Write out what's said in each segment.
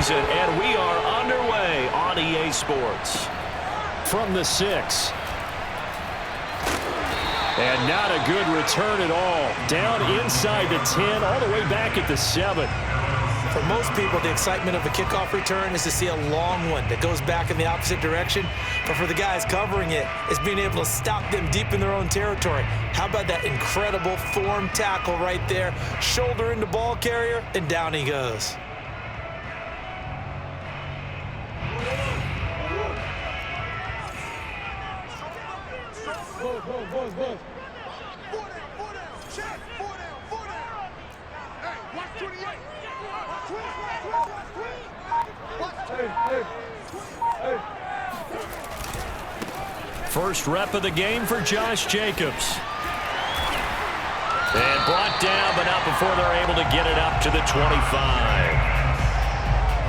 season, and we are underway on EA Sports. From the 6. And not a good return at all. Down inside the 10, all the way back at the 7. For most people, the excitement of a kickoff return is to see a long one that goes back in the opposite direction. But for the guys covering it, it's being able to stop them deep in their own territory. How about that incredible form tackle right there? Shoulder into ball carrier, and down he goes. First rep of the game for Josh Jacobs. And brought down, but not before they're able to get it up to the 25.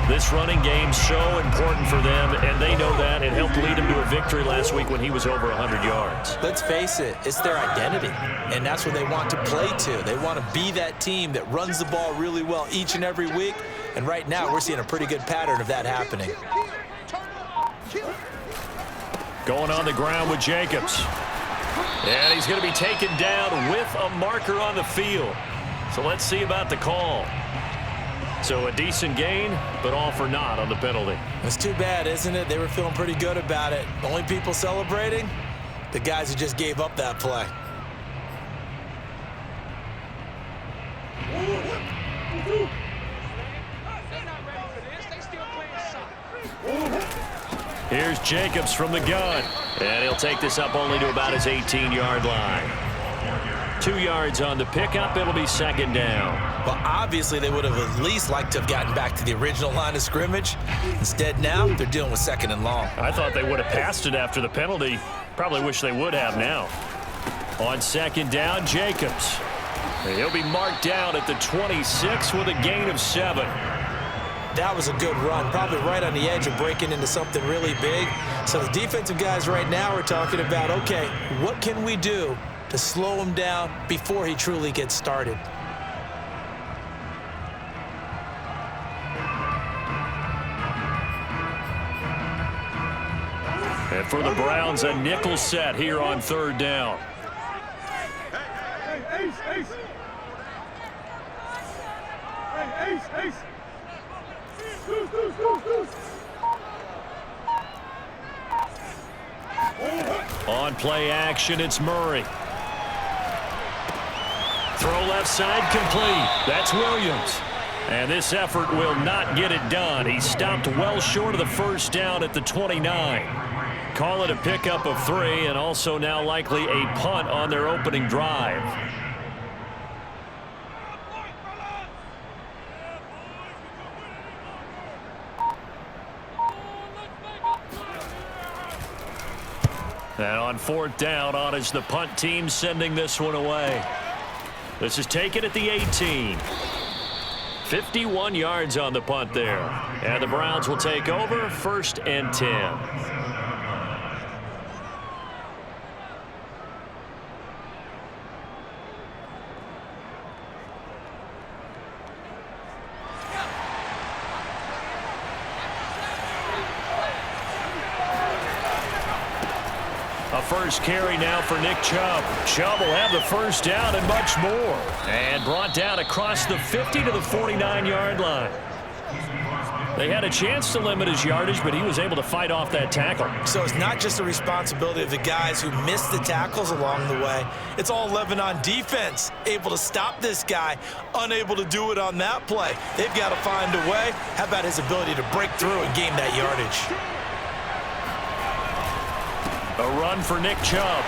This running game's so important for them, and they know that. It helped lead them to a victory last week when he was over 100 yards. Let's face it, it's their identity, and that's what they want to play to. They want to be that team that runs the ball really well each and every week, and right now we're seeing a pretty good pattern of that happening. Going on the ground with Jacobs. And he's going to be taken down with a marker on the field. So let's see about the call. So a decent gain, but all for naught on the penalty. It's too bad, isn't it? They were feeling pretty good about it. The only people celebrating, the guys who just gave up that play. Here's Jacobs from the gun. And he'll take this up only to about his 18-yard line. 2 yards on the pickup. It'll be second down. Well, obviously they would have at least liked to have gotten back to the original line of scrimmage. Instead now, they're dealing with second and long. I thought they would have passed it after the penalty. Probably wish they would have now. On second down, Jacobs. And he'll be marked down at the 26 with a gain of 7. That was a good run, probably right on the edge of breaking into something really big. So the defensive guys right now are talking about, okay, what can we do to slow him down before he truly gets started? And for the Browns, a nickel set here on third down. Hey, Ace, Ace. Hey, Ace, Ace. On play action, it's Murray. Throw left side complete. That's Williams. And this effort will not get it done. He stopped well short of the first down at the 29. Call it a pickup of 3, and also now likely a punt on their opening drive. And on fourth down, on is the punt team sending this one away. This is taken at the 18. 51 yards on the punt there. And the Browns will take over, 1st and 10. A first carry now for Nick Chubb. Chubb will have the first down and much more. And brought down across the 50 to the 49-yard line. They had a chance to limit his yardage, but he was able to fight off that tackle. So it's not just the responsibility of the guys who missed the tackles along the way. It's all Lebanon defense, able to stop this guy, unable to do it on that play. They've got to find a way. How about his ability to break through and gain that yardage? A run for Nick Chubb.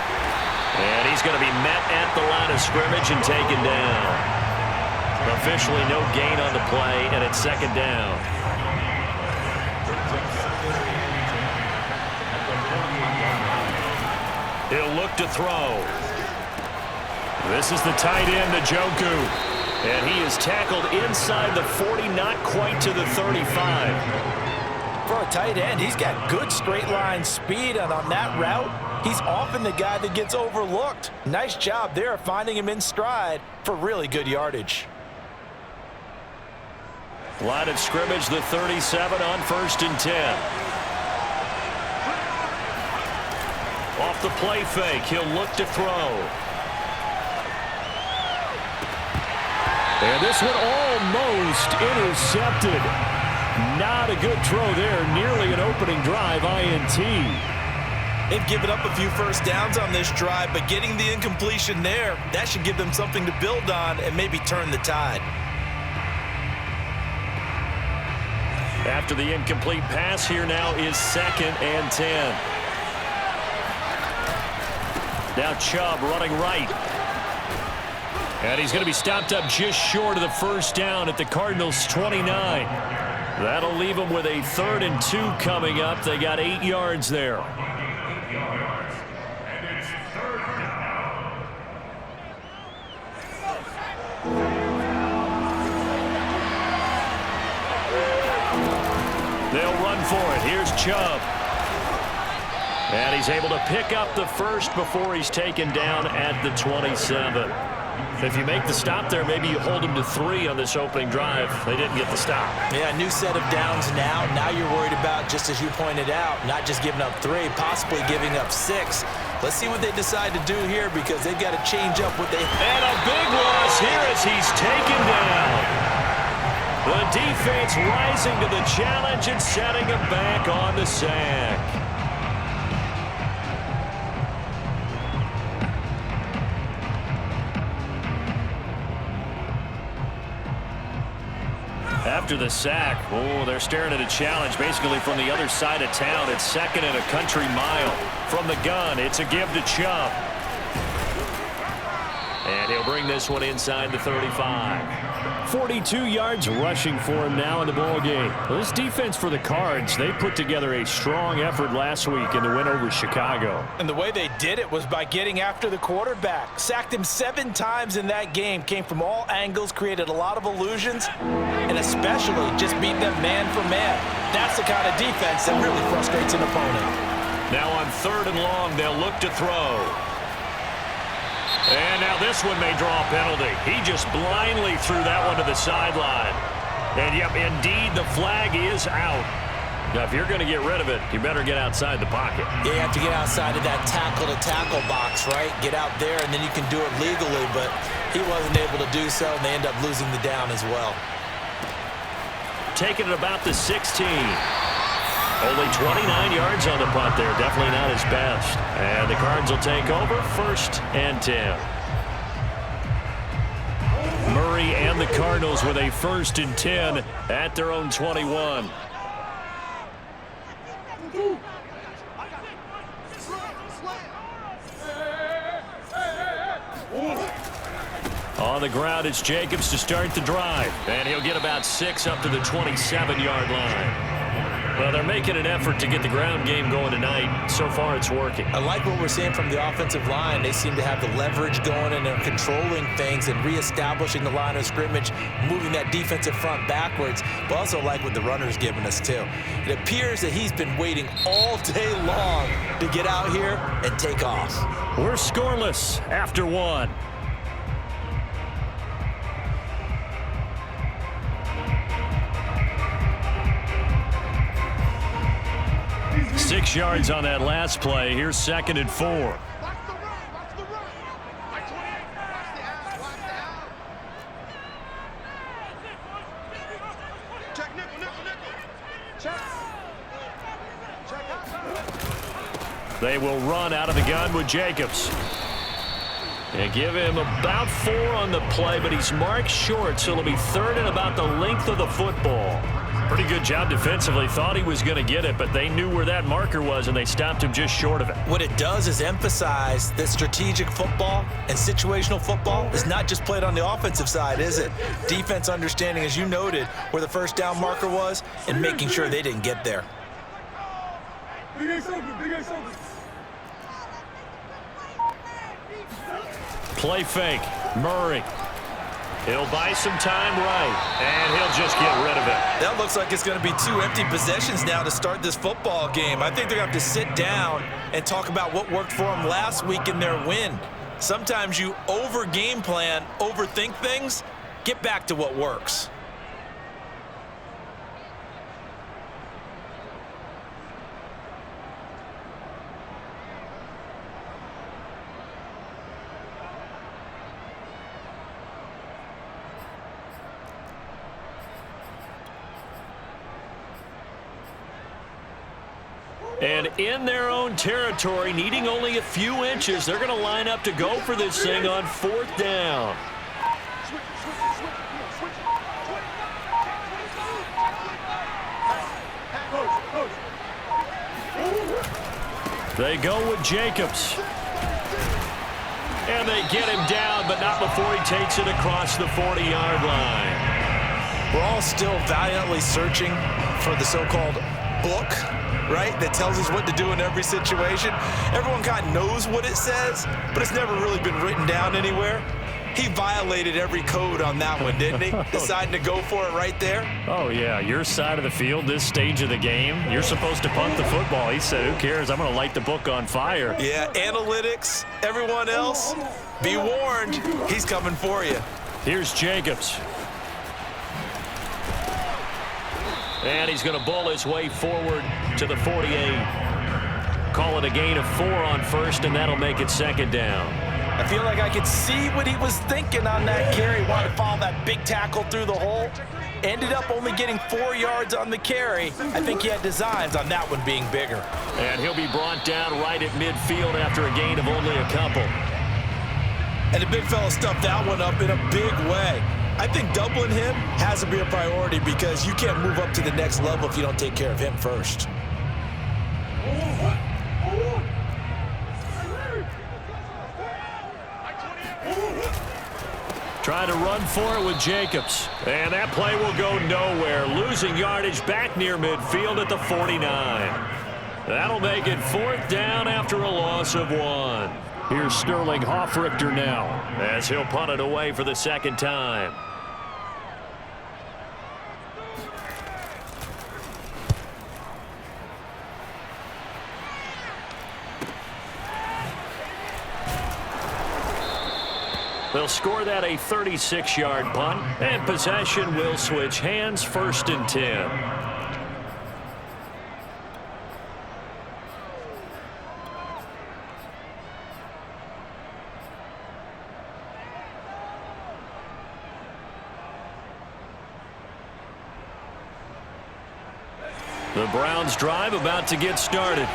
And he's going to be met at the line of scrimmage and taken down. Officially no gain on the play, and it's second down. He'll look to throw. This is the tight end, Njoku. And he is tackled inside the 40, not quite to the 35. For a tight end, he's got good straight line speed, and on that route, he's often the guy that gets overlooked. Nice job there of finding him in stride for really good yardage. Line of scrimmage, the 37 on 1st and 10. Off the play fake, he'll look to throw. And this one almost intercepted. Not a good throw there. Nearly an opening drive INT. They've given up a few first downs on this drive, but getting the incompletion there, that should give them something to build on and maybe turn the tide. After the incomplete pass, here now is 2nd and 10. Now Chubb running right. And he's going to be stopped up just short of the first down at the Cardinals' 29. That'll leave them with a 3rd and 2 coming up. They got 8 yards there. They'll run for it. Here's Chubb. And he's able to pick up the first before he's taken down at the 27. If you make the stop there, maybe you hold him to 3 on this opening drive. They didn't get the stop. Yeah, new set of downs now. Now you're worried about, just as you pointed out, not just giving up 3, possibly giving up 6. Let's see what they decide to do here, because they've got to change up what they... And a big loss here as he's taken down. The defense rising to the challenge and setting him back on the sack. After the sack, they're staring at a challenge basically from the other side of town. It's 2nd and a country mile. From the gun, it's a give to Chubb. And he'll bring this one inside the 35. 42 yards rushing for him now in the ball game. Well, this defense for the Cards, they put together a strong effort last week in the win over Chicago. And the way they did it was by getting after the quarterback. Sacked him 7 times in that game. Came from all angles, created a lot of illusions, and especially just beat them man for man. That's the kind of defense that really frustrates an opponent. Now on 3rd and long, they'll look to throw. And now this one may draw a penalty. He just blindly threw that one to the sideline. And, yep, indeed, the flag is out. Now, if you're going to get rid of it, you better get outside the pocket. Yeah, you have to get outside of that tackle-to-tackle box, right? Get out there, and then you can do it legally. But he wasn't able to do so, and they end up losing the down as well. Taking it about the 16. Only 29 yards on the punt there. Definitely not his best. And the Cards will take over 1st and 10. Murray and the Cardinals with a 1st and 10 at their own 21. On the ground, it's Jacobs to start the drive. And he'll get about 6 up to the 27-yard line. Well, they're making an effort to get the ground game going tonight. So far, it's working. I like what we're seeing from the offensive line. They seem to have the leverage going, and they're controlling things and reestablishing the line of scrimmage, moving that defensive front backwards. But also like what the runner's giving us, too. It appears that he's been waiting all day long to get out here and take off. We're scoreless after 1. Six yards on that last play. Here's 2nd and 4. Watch the run. Watch 28. Watch the ass. Watch the ass. Check nickel. Check. They will run out of the gun with Jacobs. And give him about 4 on the play, but he's marked short, so it'll be 3rd and about the length of the football. Pretty good job defensively. Thought he was going to get it, but they knew where that marker was, and they stopped him just short of it. What it does is emphasize that strategic football and situational football is not just played on the offensive side, is it? Defense understanding, as you noted, where the first down marker was and making sure they didn't get there. Big Ace open. Play fake. Murray. He'll buy some time right, and he'll just get rid of it. That looks like it's going to be 2 empty possessions now to start this football game. I think they're going to have to sit down and talk about what worked for them last week in their win. Sometimes you over-game plan, overthink things, get back to what works. And in their own territory, needing only a few inches, they're going to line up to go for this thing on 4th down. They go with Jacobs. And they get him down, but not before he takes it across the 40-yard line. We're all still valiantly searching for the so-called book, right, that tells us what to do in every situation. Everyone kind of knows what it says, but it's never really been written down anywhere. He violated every code on that one, didn't he? Deciding to go for it right there. Oh, yeah, your side of the field, this stage of the game, you're supposed to punt the football. He said, who cares? I'm going to light the book on fire. Yeah, analytics, everyone else, be warned, he's coming for you. Here's Jacobs. And he's going to bull his way forward to the 48. Call it a gain of 4 on 1st, and that'll make it 2nd down. I feel like I could see what he was thinking on that carry. Wanted to follow that big tackle through the hole. Ended up only getting 4 yards on the carry. I think he had designs on that one being bigger. And he'll be brought down right at midfield after a gain of only a couple. And the big fella stuffed that one up in a big way. I think doubling him has to be a priority because you can't move up to the next level if you don't take care of him first. Trying to run for it with Jacobs. And that play will go nowhere. Losing yardage back near midfield at the 49. That'll make it 4th down after a loss of 1. Here's Sterling Hoffrichter now as he'll punt it away for the 2nd time. They'll score that a 36-yard punt, and possession will switch hands, 1st and 10. The Browns drive about to get started.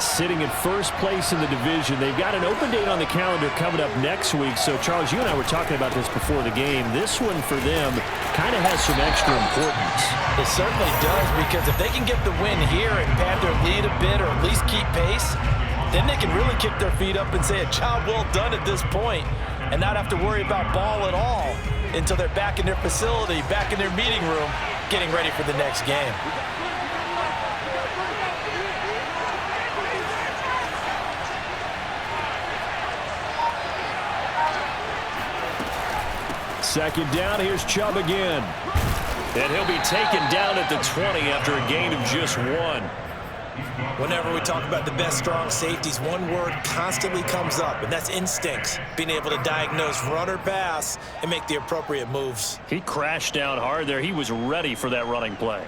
Sitting in 1st place in the division. They've got an open date on the calendar coming up next week. So, Charles, you and I were talking about this before the game. This one for them kind of has some extra importance. It certainly does, because if they can get the win here and pad their lead a bit or at least keep pace, then they can really kick their feet up and say a job well done at this point and not have to worry about ball at all until they're back in their facility, back in their meeting room, getting ready for the next game. Second down, here's Chubb again. And he'll be taken down at the 20 after a gain of just 1. Whenever we talk about the best strong safeties, one word constantly comes up, and that's instincts. Being able to diagnose run or pass and make the appropriate moves. He crashed down hard there. He was ready for that running play.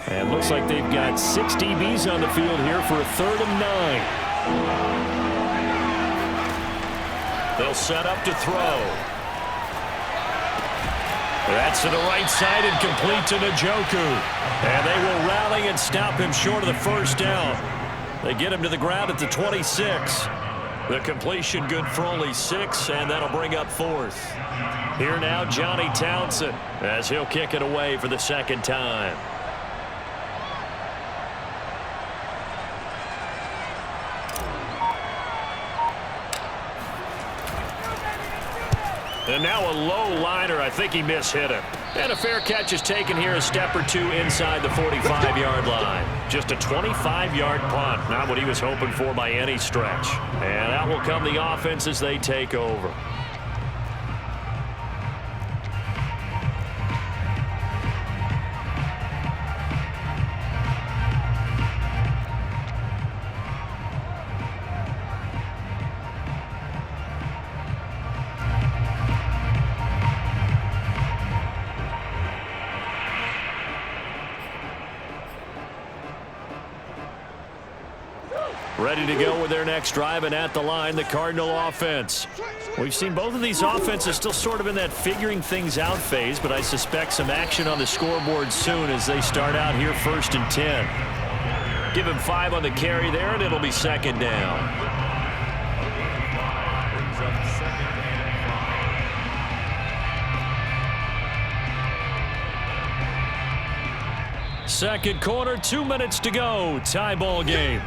And looks like they've got 6 DBs on the field here for a 3rd and 9. They'll set up to throw. That's to the right side and complete to Njoku. And they will rally and stop him short of the 1st down. They get him to the ground at the 26. The completion good for only 6, and that'll bring up 4th. Here now, Johnny Townsend, as he'll kick it away for the 2nd time. And now a low liner. I think he mishit him. And a fair catch is taken here, a step or 2 inside the 45-yard line. Just a 25-yard punt. Not what he was hoping for by any stretch. And out will come the offense as they take over. Ready to go with their next drive, and at the line, the Cardinal offense. We've seen both of these offenses still sort of in that figuring things out phase, but I suspect some action on the scoreboard soon as they start out here 1st and 10. Give him 5 on the carry there, and it'll be 2nd down. Second quarter, 2 minutes to go. Tie ball game.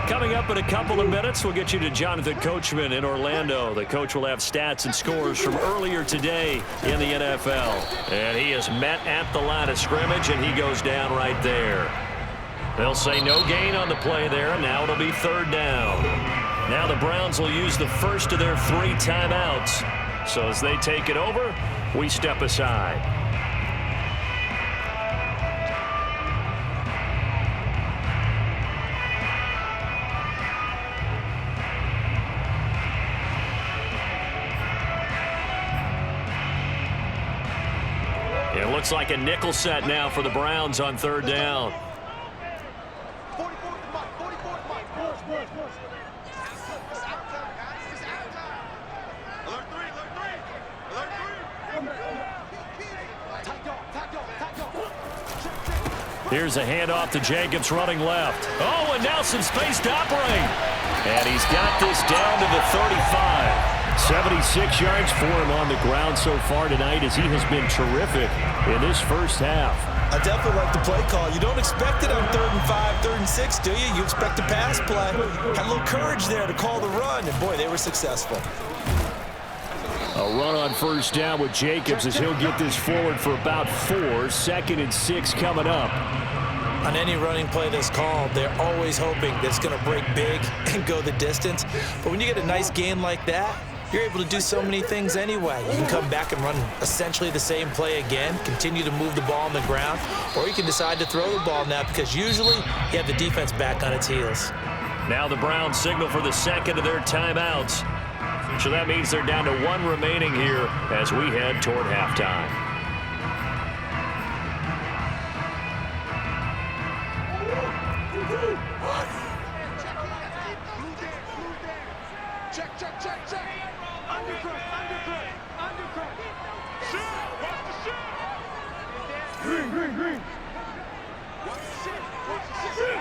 Coming up in a couple of minutes, we'll get you to Jonathan Coachman in Orlando. The coach will have stats and scores from earlier today in the NFL. And he is met at the line of scrimmage, and he goes down right there. They'll say no gain on the play there, and now it'll be 3rd down. Now the Browns will use the first of their 3 timeouts. So as they take it over, we step aside. It looks like a nickel set now for the Browns on 3rd down. 44 to Mike. 44 to Mike. It's out of time, guys. It's out of time. Alert 3. Alert 3. Tight dog. Here's a handoff to Jacobs running left. Oh, and now some space to operate. And he's got this down to the 35. 76 yards for him on the ground so far tonight as he has been terrific in this first half. I definitely like the play call. You don't expect it on 3rd and 5, 3rd and 6, do you? You expect a pass play. Had a little courage there to call the run, and boy, they were successful. A run on 1st down with Jacobs as he'll get this forward for about 4. 2nd and 6 coming up. On any running play that's called, they're always hoping that it's going to break big and go the distance. But when you get a nice gain like that, you're able to do so many things anyway. You can come back and run essentially the same play again, continue to move the ball on the ground, or you can decide to throw the ball now because usually you have the defense back on its heels. Now the Browns signal for the 2nd of their timeouts. So that means they're down to 1 remaining here as we head toward halftime. Check. Undercut. Shoot. Watch the shoot. Green. Watch the shit.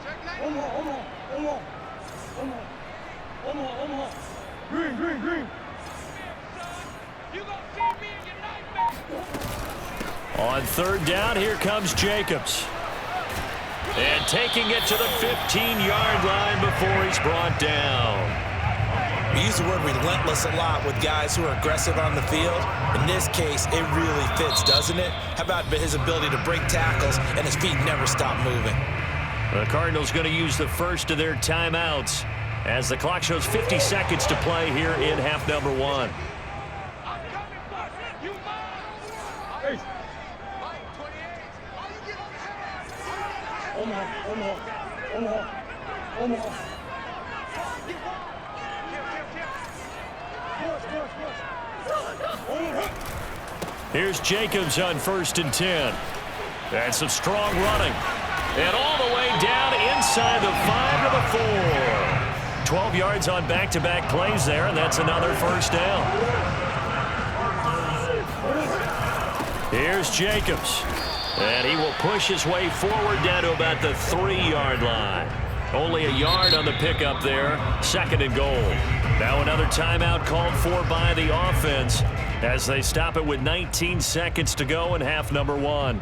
Check 9. Almost. Green. You gonna see me in your nightmare. On 3rd down, here comes Jacobs. And taking it to the 15-yard line before he's brought down. We use the word relentless a lot with guys who are aggressive on the field. In this case, it really fits, doesn't it? How about his ability to break tackles and his feet never stop moving? The Cardinals going to use the first of their timeouts as the clock shows 50 seconds to play here in half number 1. Here's Jacobs on 1st and 10. And some strong running. And all the way down inside the 5 to the 4. 12 yards on back-to-back plays there, and that's another 1st down. Here's Jacobs. And he will push his way forward down to about the 3-yard line. Only a yard on the pickup there. 2nd and goal. Now another timeout called for by the offense as they stop it with 19 seconds to go in half number 1.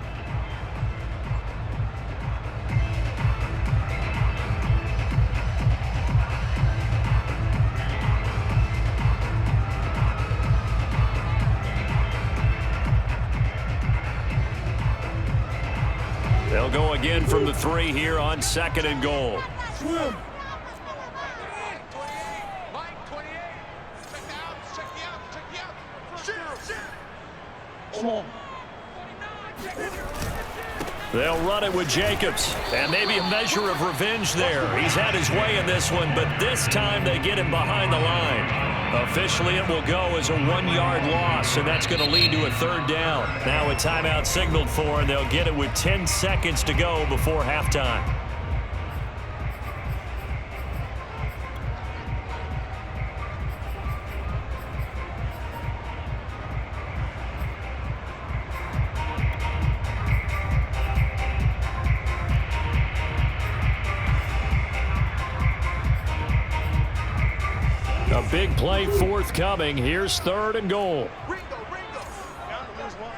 They'll go again from the 3 here on 2nd and goal. Swim. Mike, 28. Check the outs. Check the outs. Shoot. Come on. They'll run it with Jacobs. And maybe a measure of revenge there. He's had his way in this one, but this time they get him behind the line. Officially, it will go as a 1-yard loss, and that's going to lead to a 3rd down. Now a timeout signaled for, and they'll get it with 10 seconds to go before halftime. A big play forthcoming. Here's 3rd and goal. Ringo. Down to lose one.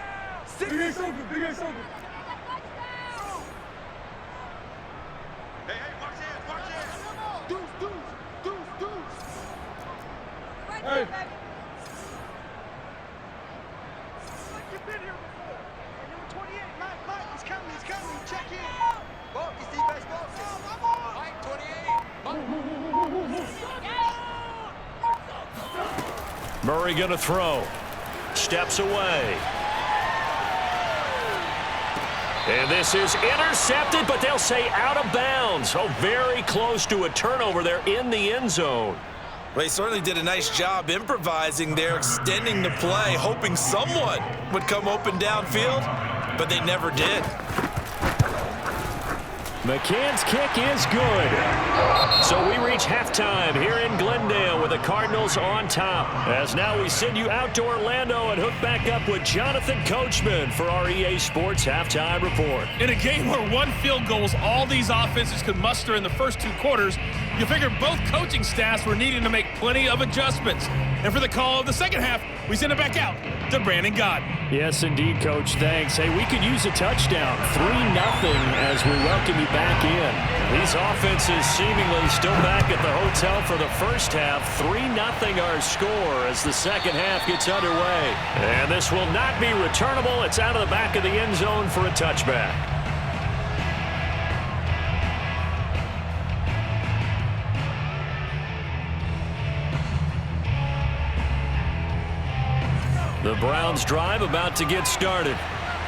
Big Ace open. Hey, watch hands. Deuce. Hey. You've been here before. And number 28, Mike, he's coming. Check in. Ball, he's defense ball. Mike, 28. Murray going to throw. Steps away. And this is intercepted, but they'll say out of bounds. Oh, very close to a turnover there in the end zone. Well, he certainly did a nice job improvising there, extending the play, hoping someone would come open downfield, but they never did. McCann's kick is good. So we reach halftime here in Glendale with the Cardinals on top. As now we send you out to Orlando and hook back up with Jonathan Coachman for our EA Sports Halftime Report. In a game where 1 field goal was all these offenses could muster in the first 2 quarters, you figure both coaching staffs were needing to make plenty of adjustments. And for the call of the second half, we send it back out to Brandon Gott. Yes, indeed, Coach. Thanks. Hey, we could use a touchdown. 3-0 as we welcome you back in. These offenses seemingly still back at the hotel for the first half. 3-0 our score as the second half gets underway. And this will not be returnable. It's out of the back of the end zone for a touchback. The Browns drive about to get started.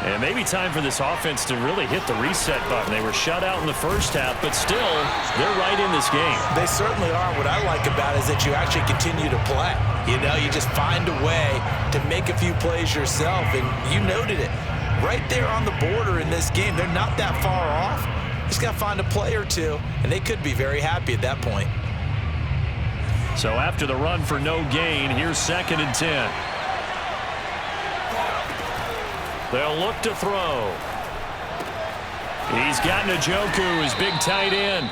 And maybe time for this offense to really hit the reset button. They were shut out in the first half, but still, they're right in this game. They certainly are. What I like about it is that you actually continue to play. You know, you just find a way to make a few plays yourself, and you noted it. Right there on the border in this game, they're not that far off. Just got to find a play or two, and they could be very happy at that point. So after the run for no gain, here's 2nd and 10. They'll look to throw. He's got Njoku, his big tight end.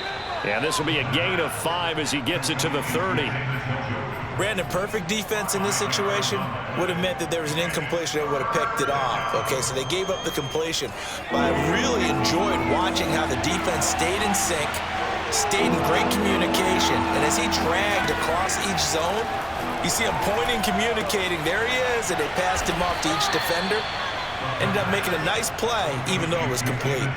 And this will be a gain of 5 as he gets it to the 30. Brandon, perfect defense in this situation would have meant that there was an incompletion that would have picked it off. Okay, so they gave up the completion. But I really enjoyed watching how the defense stayed in sync, stayed in great communication. And as he dragged across each zone, you see him pointing, communicating. There he is, and they passed him off to each defender. Ended up making a nice play, even though it was complete.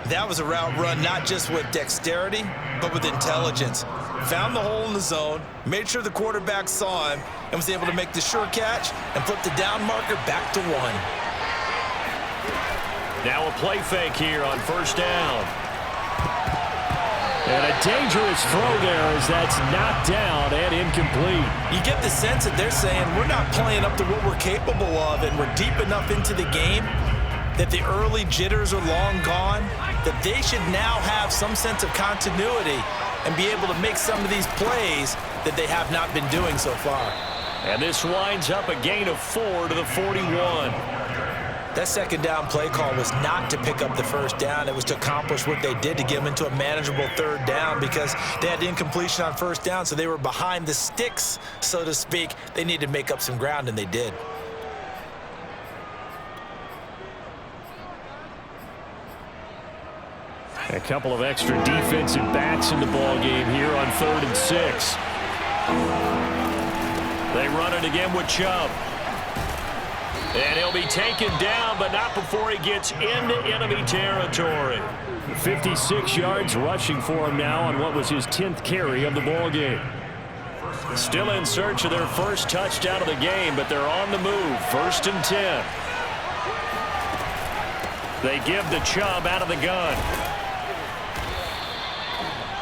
That was a route run not just with dexterity, but with intelligence. Found the hole in the zone, made sure the quarterback saw him, and was able to make the sure catch and flip the down marker back to 1. Now a play fake here on 1st down. And a dangerous throw there as that's knocked down and incomplete. You get the sense that they're saying we're not playing up to what we're capable of, and we're deep enough into the game that the early jitters are long gone, that they should now have some sense of continuity and be able to make some of these plays that they have not been doing so far. And this winds up a gain of 4 to the 41. That 2nd down play call was not to pick up the 1st down. It was to accomplish what they did, to get them into a manageable 3rd down, because they had incompletion on 1st down, so they were behind the sticks, so to speak. They needed to make up some ground, and they did. A couple of extra defensive backs in the ball game here on 3rd and 6. They run it again with Chubb. And he'll be taken down, but not before he gets into enemy territory. 56 yards rushing for him now on what was his 10th carry of the ball game. Still in search of their first touchdown of the game, but they're on the move. 1st and 10. They give to Chubb out of the gun.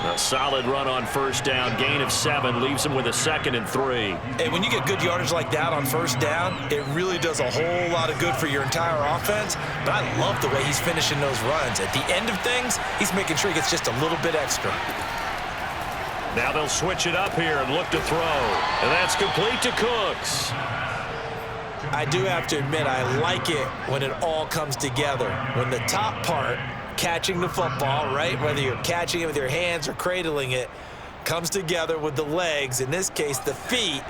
A solid run on first down. Gain of 7 leaves him with a 2nd and 3. Hey, when you get good yardage like that on first down, it really does a whole lot of good for your entire offense. But I love the way he's finishing those runs. At the end of things, he's making sure he gets just a little bit extra. Now they'll switch it up here and look to throw. And that's complete to Cooks. I do have to admit, I like it when it all comes together. When the top part, catching the football, right, whether you're catching it with your hands or cradling it, comes together with the legs, in this case the feet,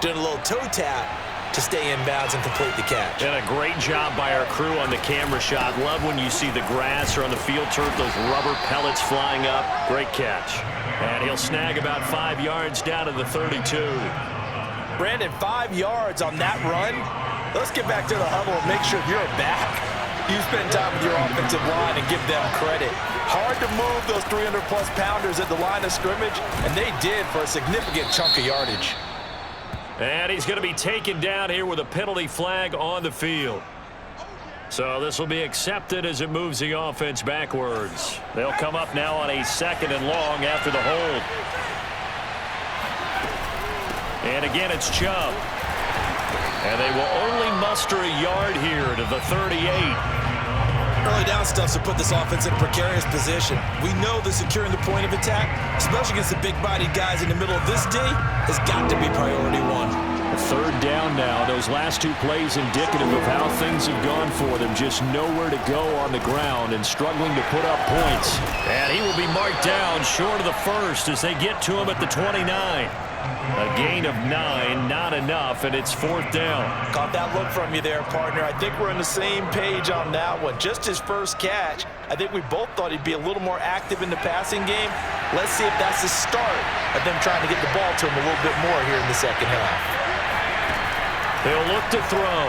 doing a little toe tap to stay in bounds and complete the catch. And a great job by our crew on the camera shot. Love when you see the grass or on the field turf, those rubber pellets flying up. Great catch. And he'll snag about 5 yards down to the 32. Brandon, 5 yards on that run. Let's get back to the huddle and make sure you're back. You spend time with your offensive line and give them credit. Hard to move those 300-plus pounders at the line of scrimmage, and they did for a significant chunk of yardage. And he's going to be taken down here with a penalty flag on the field. So this will be accepted as it moves the offense backwards. They'll come up now on a 2nd and long after the hold. And again, it's Chubb. And they will only muster a yard here to the 38. Early down stuff to put this offense in a precarious position. We know that securing the point of attack, especially against the big-bodied guys in the middle of this D, has got to be priority 1. 3rd down now. Those last 2 plays indicative of how things have gone for them. Just nowhere to go on the ground and struggling to put up points. And he will be marked down short of the first as they get to him at the 29. A gain of 9, not enough, and it's 4th down. Caught that look from you there, partner. I think we're on the same page on that one. Just his first catch, I think we both thought he'd be a little more active in the passing game. Let's see if that's the start of them trying to get the ball to him a little bit more here in the second half. He'll look to throw.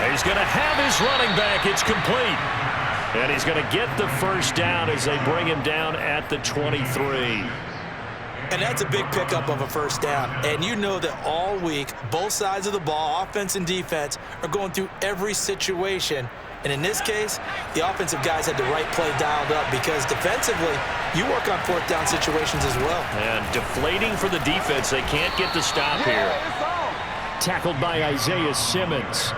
He's going to have his running back. It's complete. And he's going to get the first down as they bring him down at the 23. And that's a big pickup of a first down. And you know that all week, both sides of the ball, offense and defense, are going through every situation. And in this case, the offensive guys had the right play dialed up because defensively, you work on 4th down situations as well. And deflating for the defense. They can't get the stop here. Tackled by Isaiah Simmons.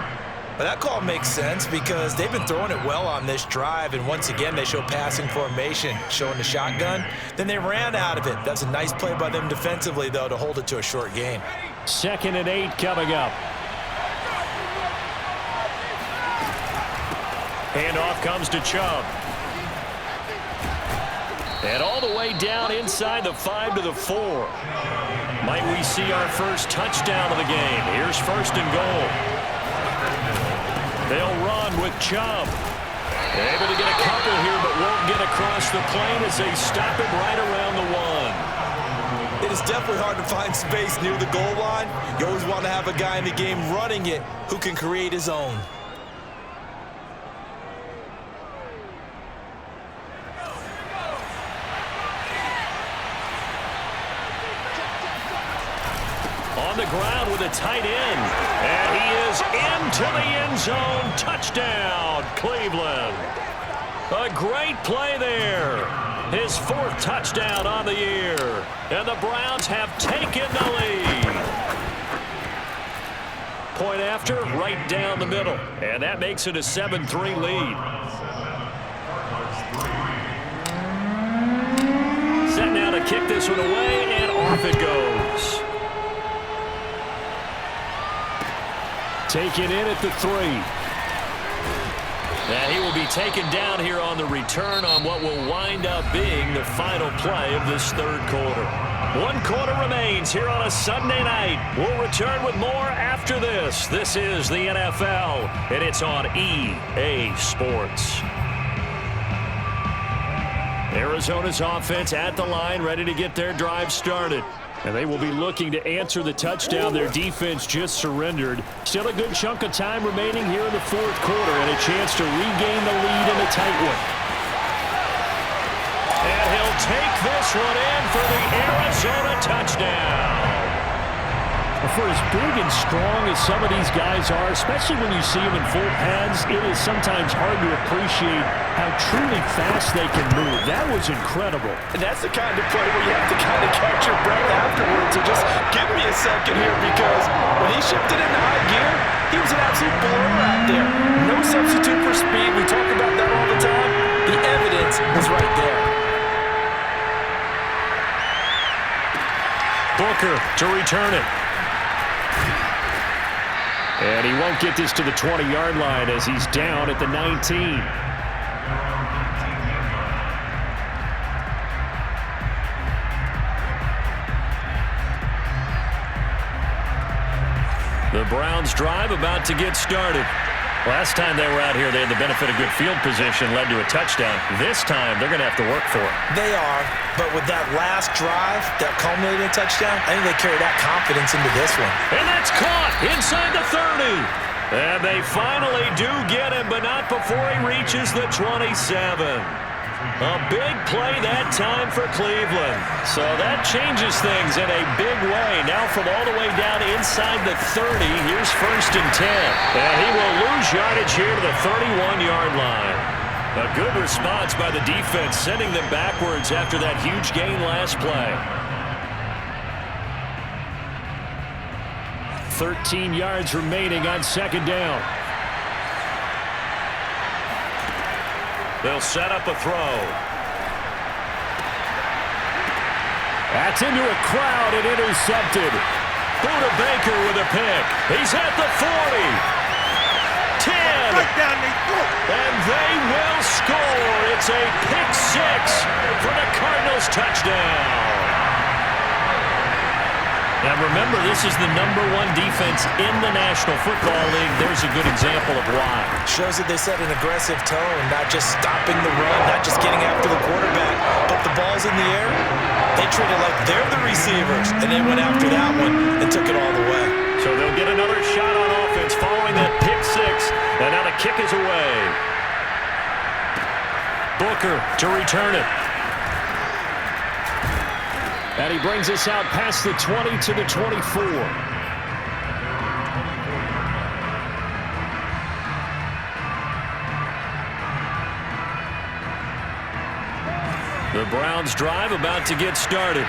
But that call makes sense because they've been throwing it well on this drive, and once again they show passing formation, showing the shotgun. Then they ran out of it. That's a nice play by them defensively, though, to hold it to a short gain. 2nd and 8 coming up. Handoff comes to Chubb. And all the way down inside the 5 to the 4. Might we see our first touchdown of the game? Here's 1st and goal. They'll run with Chubb. Able to get a couple here, but won't get across the plane as they stop it right around the 1. It is definitely hard to find space near the goal line. You always want to have a guy in the game running it who can create his own. On the ground with a tight end. And he is into the end zone. Touchdown, Cleveland. A great play there. His 4th touchdown on the year. And the Browns have taken the lead. Point after, right down the middle. And that makes it a 7-3 lead. Set now to kick this one away, and off it goes. Taken in at the 3. And he will be taken down here on the return on what will wind up being the final play of this 3rd quarter. 1 quarter remains here on a Sunday night. We'll return with more after this. This is the NFL, and it's on EA Sports. Arizona's offense at the line, ready to get their drive started. And they will be looking to answer the touchdown their defense just surrendered. Still a good chunk of time remaining here in the 4th quarter and a chance to regain the lead in a tight one. And he'll take this one in for the Arizona touchdown. for as big and strong as some of these guys are, especially when you see them in full pads, it is sometimes hard to appreciate how truly fast they can move. That was incredible. And that's the kind of play where you have to kind of catch your breath afterwards. So just give me a second here, because when he shifted into high gear, he was an absolute blower out there. No substitute for speed. We talk about that all the time. The evidence was right there. Booker to return it. And he won't get this to the 20-yard line as he's down at the 19. The Browns drive about to get started. Last time they were out here, they had the benefit of good field position, led to a touchdown. This time, they're going to have to work for it. They are, but with that last drive, that culminating touchdown, I think they carry that confidence into this one. And that's caught inside the 30. And they finally do get him, but not before he reaches the 27. A big play that time for Cleveland. So that changes things in a big way. Now from all the way down inside the 30, here's 1st and 10. And he will lose yardage here to the 31-yard line. A good response by the defense, sending them backwards after that huge gain last play. 13 yards remaining on 2nd down. They'll set up a throw. That's into a crowd and intercepted. Buda Baker with a pick. He's at the 40. 10. And they will score. It's a pick 6 for the Cardinals touchdown. Now remember, this is the #1 defense in the National Football League. There's a good example of why. Shows that they set an aggressive tone, not just stopping the run, not just getting after the quarterback, but the ball's in the air. They treat it like they're the receivers, and they went after that one and took it all the way. So they'll get another shot on offense following that pick 6, and now the kick is away. Booker to return it. And he brings us out past the 20 to the 24. The Browns drive about to get started.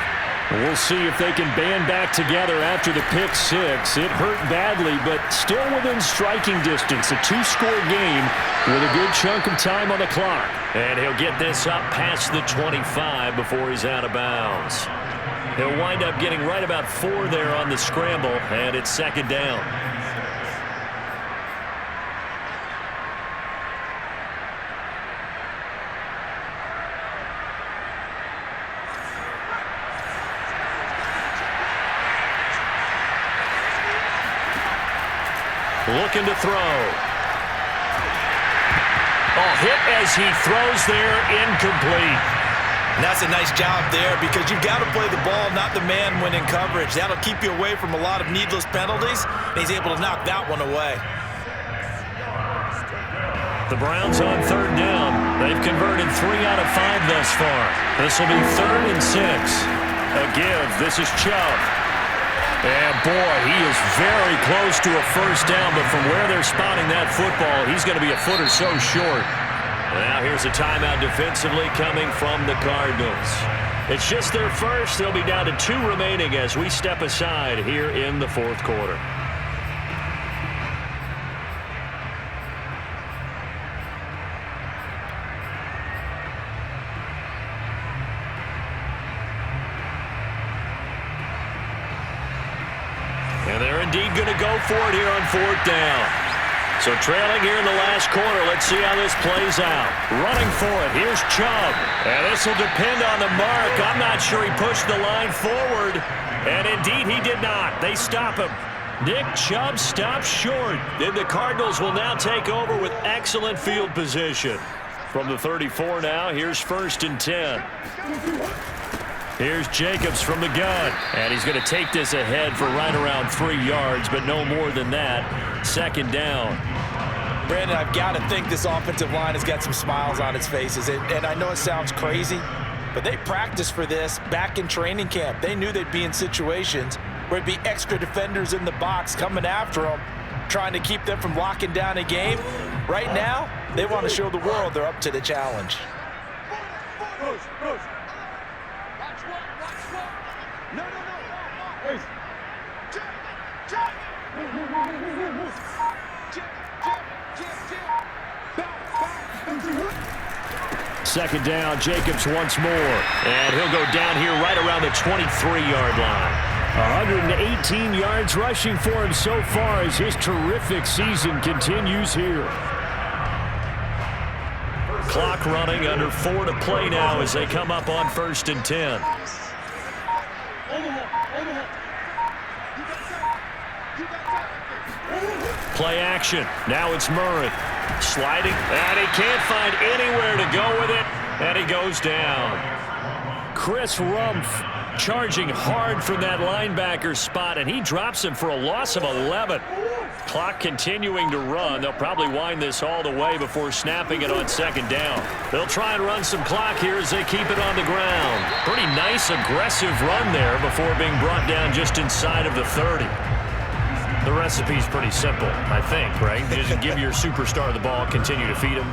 We'll see if they can band back together after the pick 6. It hurt badly, but still within striking distance. A 2-score game with a good chunk of time on the clock. And he'll get this up past the 25 before he's out of bounds. He'll wind up getting right about 4 there on the scramble, and it's 2nd down. Looking to throw. Oh, hit as he throws there, incomplete. And that's a nice job there, because you've got to play the ball, not the man when in coverage. That'll keep you away from a lot of needless penalties, and he's able to knock that one away. The Browns on 3rd down. They've converted 3 out of 5 thus far. This will be 3rd and 6. A give. This is Chubb. And boy, he is very close to a 1st down, but from where they're spotting that football, he's going to be a foot or so short. Now here's a timeout defensively coming from the Cardinals. It's just their first. They'll be down to 2 remaining as we step aside here in the 4th quarter. And they're indeed going to go for it here on 4th down. So trailing here in the last quarter, let's see how this plays out. Running for it, here's Chubb. And this will depend on the mark. I'm not sure he pushed the line forward. And indeed he did not. They stop him. Nick Chubb stops short. Then the Cardinals will now take over with excellent field position. From the 34 now, here's 1st and 10. Here's Jacobs from the gun. And he's going to take this ahead for right around 3 yards, but no more than that. 2nd down. Brandon, I've got to think this offensive line has got some smiles on its faces. And I know it sounds crazy, but they practiced for this back in training camp. They knew they'd be in situations where it'd be extra defenders in the box coming after them, trying to keep them from locking down a game. Right now, they want to show the world they're up to the challenge. Second down, Jacobs once more. And he'll go down here right around the 23-yard line. 118 yards rushing for him so far as his terrific season continues here. Clock running, under 4 to play now as they come up on 1st and 10. Play action. Now it's Murray. Sliding, and he can't find anywhere to go with it, and he goes down. Chris Rumpf charging hard from that linebacker spot, and he drops him for a loss of 11. Clock continuing to run. They'll probably wind this all the way before snapping it on 2nd down. They'll try and run some clock here as they keep it on the ground. Pretty nice, aggressive run there before being brought down just inside of the 30. The recipe's pretty simple, I think, right? Just give your superstar the ball, continue to feed him.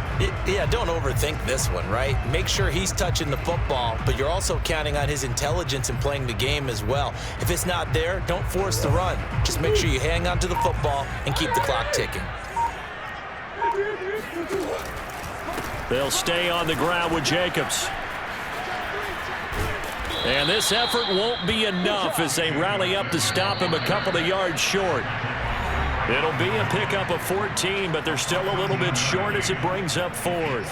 Yeah, don't overthink this one, right? Make sure he's touching the football, but you're also counting on his intelligence in playing the game as well. If it's not there, don't force the run. Just make sure you hang on to the football and keep the clock ticking. They'll stay on the ground with Jacobs. And this effort won't be enough as they rally up to stop him a couple of yards short. It'll be a pickup of 14, but they're still a little bit short as it brings up 4th.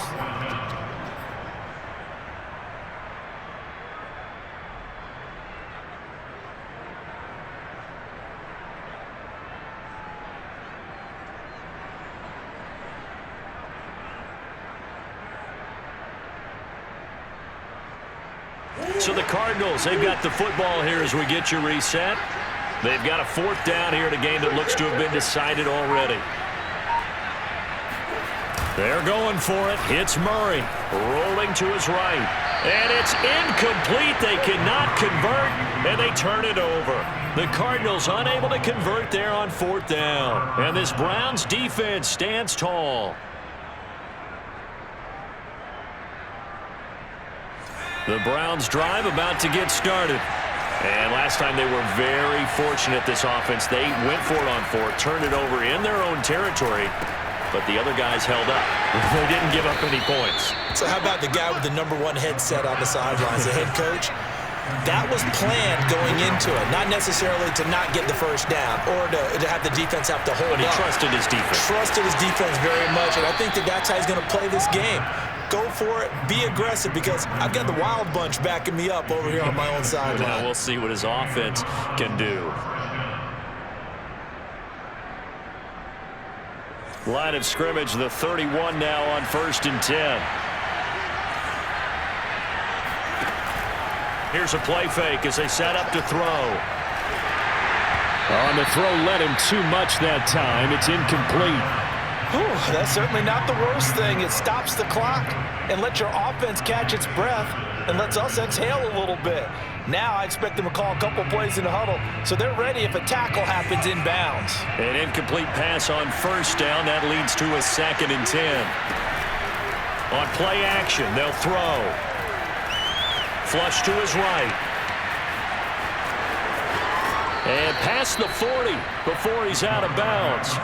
So the Cardinals, they've got the football here as we get you reset. They've got a 4th down here in a game that looks to have been decided already. They're going for it. It's Murray rolling to his right. And it's incomplete. They cannot convert, and they turn it over. The Cardinals unable to convert there on 4th down. And this Browns defense stands tall. The Browns drive about to get started. And last time they were very fortunate, this offense. They went for it on 4th, turned it over in their own territory, but the other guys held up. They didn't give up any points. So how about the guy with the #1 headset on the sidelines, the head coach? That was planned going into it, not necessarily to not get the 1st down or to have the defense have to hold up. But he trusted his defense. Trusted his defense very much, and I think that's how he's going to play this game. Go for it. Be aggressive, because I've got the wild bunch backing me up over here on my own sideline. Now we'll see what his offense can do. Line of scrimmage, the 31 now on 1st and 10. Here's a play fake as they set up to throw. On the throw, led him too much that time. It's incomplete. Whew, that's certainly not the worst thing. It stops the clock and lets your offense catch its breath and lets us exhale a little bit. Now I expect them to call a couple plays in the huddle, so they're ready if a tackle happens inbounds. An incomplete pass on 1st down. That leads to a 2nd and 10. On play action, they'll throw. Flush to his right. And past the 40 before he's out of bounds.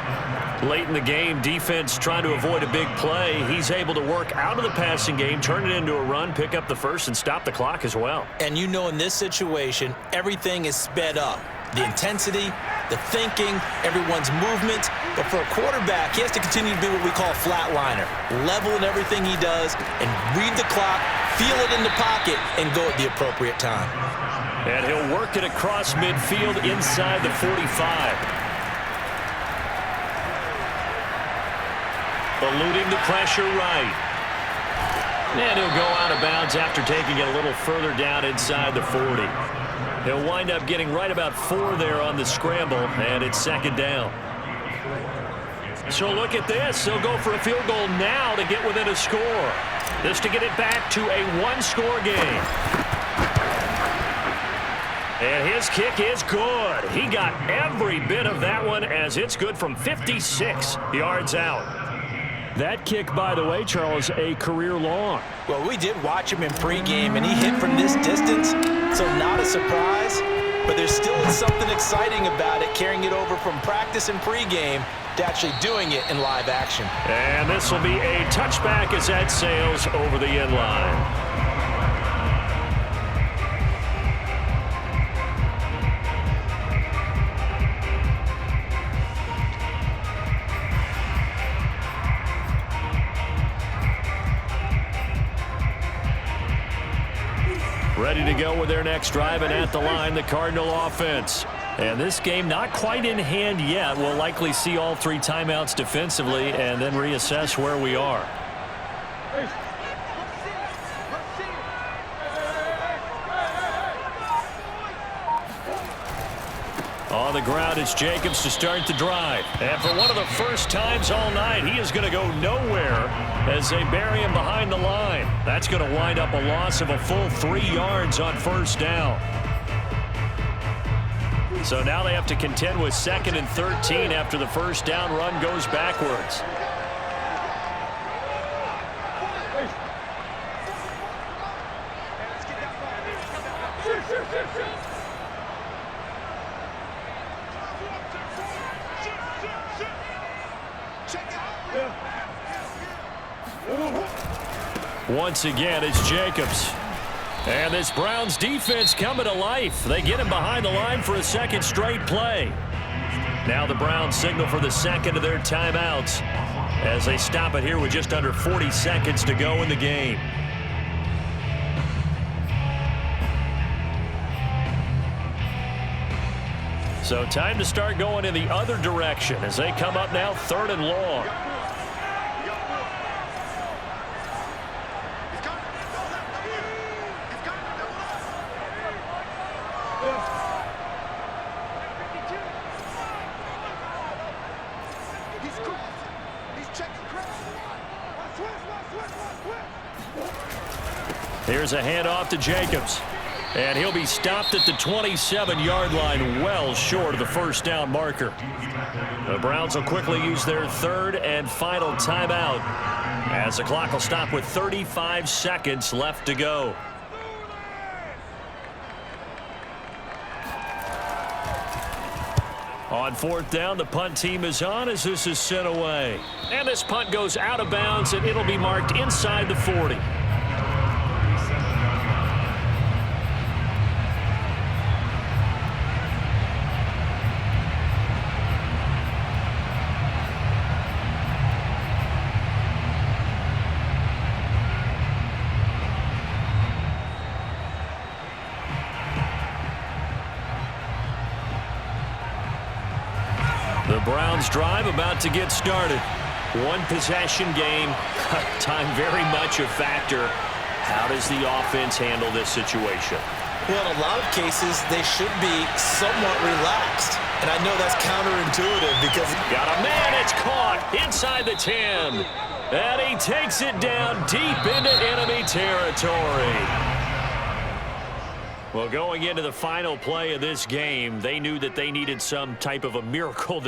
Late in the game, defense trying to avoid a big play. He's able to work out of the passing game, turn it into a run, pick up the 1st, and stop the clock as well. And you know, in this situation, everything is sped up. The intensity, the thinking, everyone's movement. But for a quarterback, he has to continue to be what we call a flatliner. Level in everything he does and read the clock, feel it in the pocket, and go at the appropriate time. And he'll work it across midfield inside the 45. Eluding the pressure right. And he'll go out of bounds after taking it a little further down inside the 40. He'll wind up getting right about 4 there on the scramble, and it's 2nd down. So look at this. They'll go for a field goal now to get within a score. This to get it back to a 1-score game. And his kick is good. He got every bit of that one as it's good from 56 yards out. That kick, by the way, Charles, a career long. Well, we did watch him in pregame, and he hit from this distance, so not a surprise. But there's still something exciting about it, carrying it over from practice and pregame to actually doing it in live action. And this will be a touchback as that sails over the end line. Ready to go with their next drive, and at the line, the Cardinal offense. And this game not quite in hand yet. We'll likely see all 3 timeouts defensively and then reassess where we are. On the ground, it's Jacobs to start the drive. And for one of the first times all night, he is going to go nowhere as they bury him behind the line. That's going to wind up a loss of a full 3 yards on first down. So now they have to contend with 2nd and 13 after the first down run goes backwards. Once again, it's Jacobs. And this Browns defense coming to life. They get him behind the line for a second straight play. Now the Browns signal for the second of their timeouts as they stop it here with just under 40 seconds to go in the game. So time to start going in the other direction as they come up now 3rd and long. Here's a handoff to Jacobs. And he'll be stopped at the 27-yard line, well short of the first down marker. The Browns will quickly use their 3rd and final timeout as the clock will stop with 35 seconds left to go. On 4th down, the punt team is on as this is sent away. And this punt goes out of bounds, and it'll be marked inside the 40. The Browns drive about to get started. 1 possession game. Time very much a factor. How does the offense handle this situation? Well, in a lot of cases, they should be somewhat relaxed. And I know that's counterintuitive because... Got a man, it's caught inside the 10. And he takes it down deep into enemy territory. Well, going into the final play of this game, they knew that they needed some type of a miracle